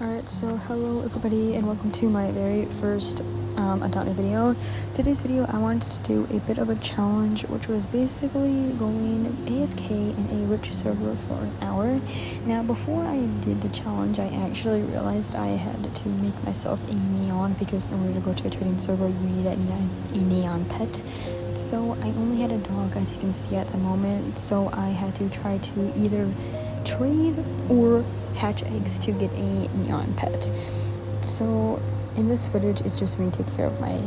Alright, so hello everybody and welcome to my very first Adopted video. Today's video I wanted to do a bit of a challenge, which was basically going AFK in a rich server for an hour. Now before I did the challenge, I actually realized I had to make myself a neon, because in order to go to a trading server you need a neon pet. So I only had a dog, as you can see at the moment, so I had to try to either trade or hatch eggs to get a neon pet. So in this footage, it's just me taking care of my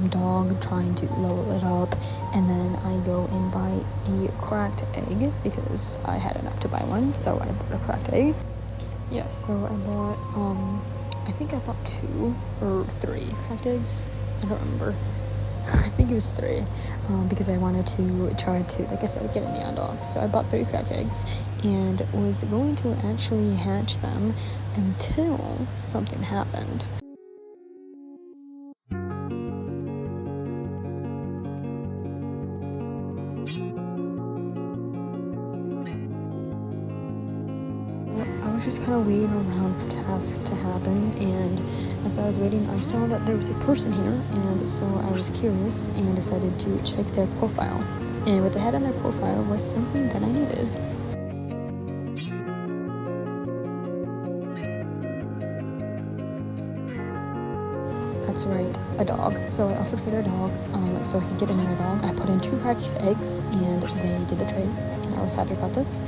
dog, trying to level it up, and then I go and buy a cracked egg because I had enough to buy one, so I bought a cracked egg. Yeah, so I bought I think I bought 2 or 3 cracked eggs. I don't remember. I think it was 3, because I wanted to try to, like I said, get a neon dog. So I bought 3 cracked eggs and was going to actually hatch them until something happened. I was just kind of waiting around for tasks to happen, and as I was waiting I saw that there was a person here, and so I was curious and decided to check their profile, and what they had on their profile was something that I needed. That's right, a dog. So I offered for their dog, so I could get another dog. I put in 2 cracked eggs and they did the trade, and I was happy about this.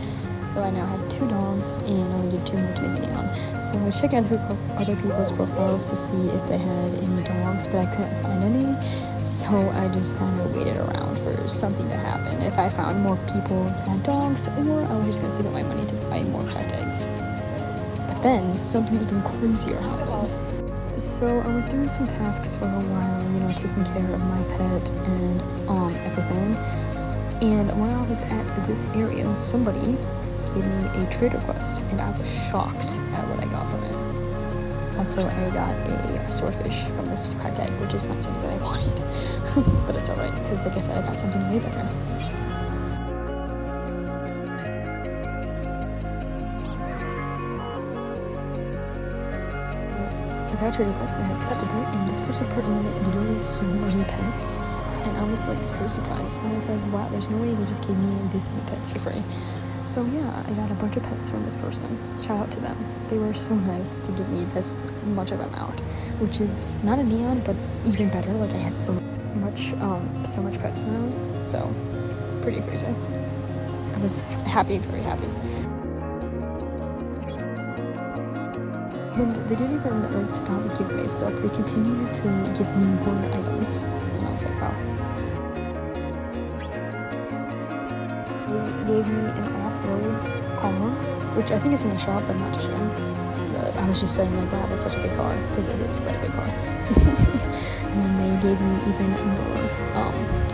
So I now had 2 dogs and I only did 2 more to make a neon. So I was checking other people's profiles to see if they had any dogs, but I couldn't find any. So I just kind of waited around for something to happen. If I found more people that had dogs, or I was just going to save up my money to buy more cracked eggs. But then something even crazier happened. So I was doing some tasks for a while, taking care of my pet and everything. And when I was at this area, somebody gave me a trade request, and I was shocked at what I got from it. Also, I got a swordfish from this cracked egg, which is not something that I wanted, but it's alright, because like I said, I got something way better. I got a trade request and I accepted it, and this person put in literally so many pets, and I was like so surprised. I was like, wow, there's no way they just gave me this many pets for free. So yeah, I got a bunch of pets from this person. Shout out to them. They were so nice to give me this much of an amount, which is not a neon, but even better. Like I have so much pets now, so pretty crazy. I was happy, very happy. And they didn't even stop giving me stuff. They continued to give me more items, and I was like, wow. They gave me an off-road car, which I think is in the shop, but I'm not too sure. But I was just saying, like, wow, that's such a big car, because it is quite a big car. And then they gave me even more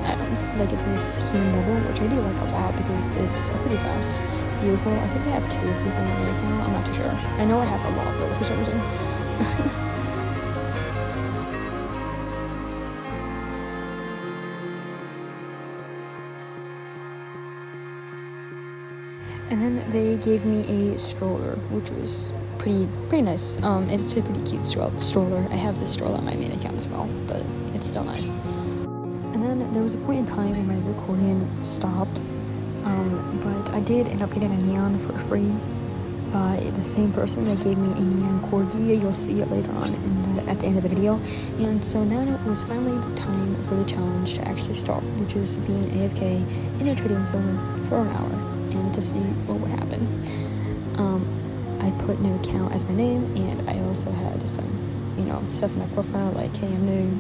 items, like this human bubble, which I do like a lot because it's a pretty fast vehicle. I think I have 2 of these on my account. I'm not too sure. I know I have a lot though for some reason. And then they gave me a stroller, which was pretty nice. It's a pretty cute stroller. I have this stroller on my main account as well, but it's still nice. And then there was a point in time where my recording stopped, but I did end up getting a neon for free by the same person that gave me a neon corgi. You'll see it later on at the end of the video. And so now it was finally the time for the challenge to actually start, which is being AFK in a trading zone for an hour and to see what would happen. I put new account as my name, and I also had some stuff in my profile like, hey, I'm new,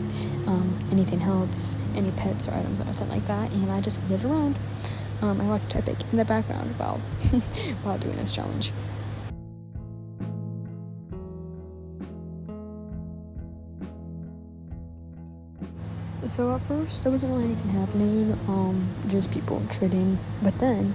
anything helps, any pets or items or anything like that, and I just waited around. I watched Epic in the background while doing this challenge. So at first there wasn't really anything happening, just people trading, but then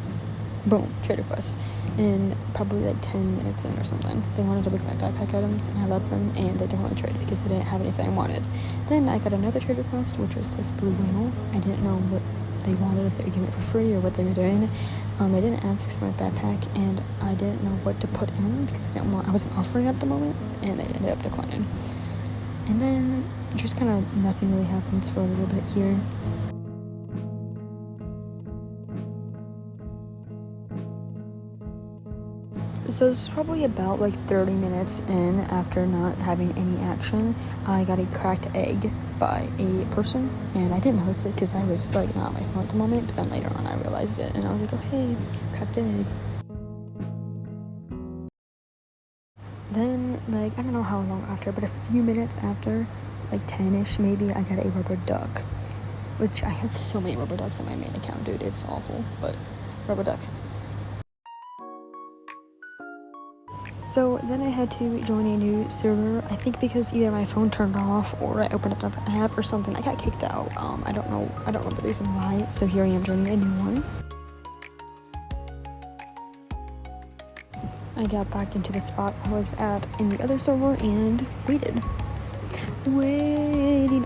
boom, trade request. And probably like 10 minutes in or something, they wanted to look at my backpack items, and I let them, and they definitely traded because they didn't have anything I wanted. Then I got another trade request, which was this blue whale. I didn't know what they wanted, if they were giving it for free or what they were doing. They didn't ask for my backpack, and I didn't know what to put in because I wasn't offering at the moment, and they ended up declining. And then just kind of nothing really happens for a little bit here. So it's probably about like 30 minutes in, after not having any action, I got a cracked egg by a person, and I didn't notice it because I was like not on my phone at the moment, but then later on I realized it, and I was like, oh hey, cracked egg. Then, like, I don't know how long after, but a few minutes after, like 10ish maybe, I got a rubber duck, which I have so many rubber ducks on my main account, dude, it's awful, but rubber duck. So then I had to join a new server, I think because either my phone turned off or I opened up another app or something. I got kicked out. I don't know the reason why, so here I am joining a new one. I got back into the spot I was at in the other server and waiting.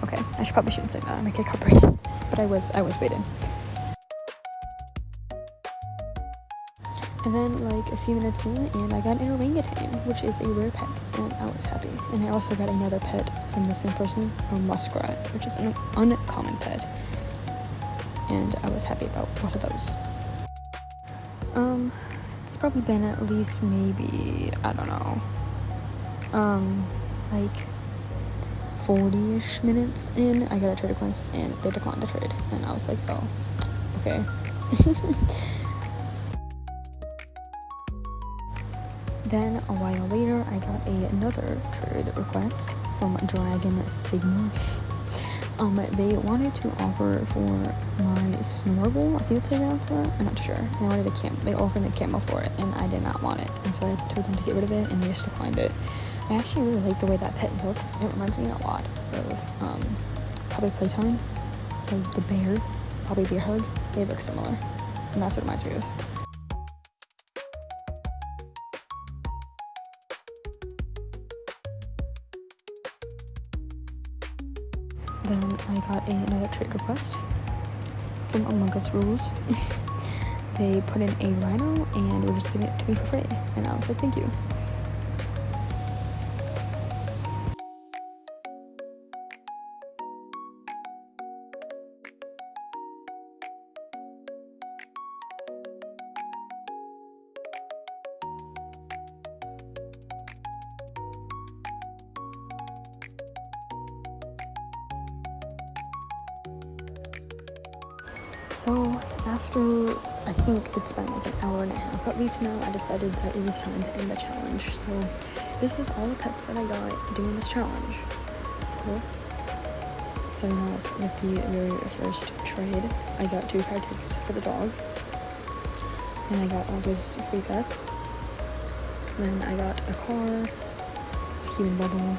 Okay, I probably shouldn't say that, make it copyrighted, but I was waiting. And then, like, a few minutes in, and I got an orangutan, which is a rare pet, and I was happy. And I also got another pet from the same person, a muskrat, which is an uncommon pet. And I was happy about both of those. It's probably been at least maybe, I don't know, like 40-ish minutes in, I got a trade request, and they declined the trade. And I was like, oh, okay. Then a while later, I got another trade request from Dragon Sigma. They wanted to offer for my snorkel, I think that's how you pronounce that, I'm not sure. They offered a camo for it, and I did not want it, and so I told them to get rid of it, and they just declined it. I actually really like the way that pet looks. It reminds me a lot of Probably Playtime, like the bear, probably Bear Hug. They look similar, and that's what it reminds me of. Then I got another trade request from Among Us Rules. They put in a rhino and were just giving it to me for free, and I was like, thank you. So after, I think it's been like an hour and a half at least now, I decided that it was time to end the challenge. So this is all the pets that I got doing this challenge. So starting off with the very first trade, I got 2 card tickets for the dog. Then I got all those free pets. Then I got a car, a human bubble,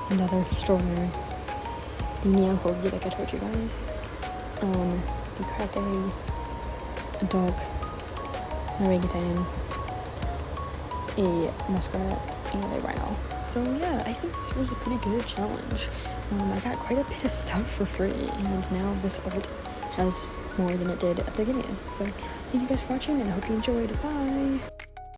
another stroller, the neon corgi like I told you guys, the cracked egg, a dog, an orangutan, a muskrat, and a rhino. So yeah, I think this was a pretty good challenge. I got quite a bit of stuff for free, and now this ult has more than it did at the beginning. So thank you guys for watching, and I hope you enjoyed. Bye!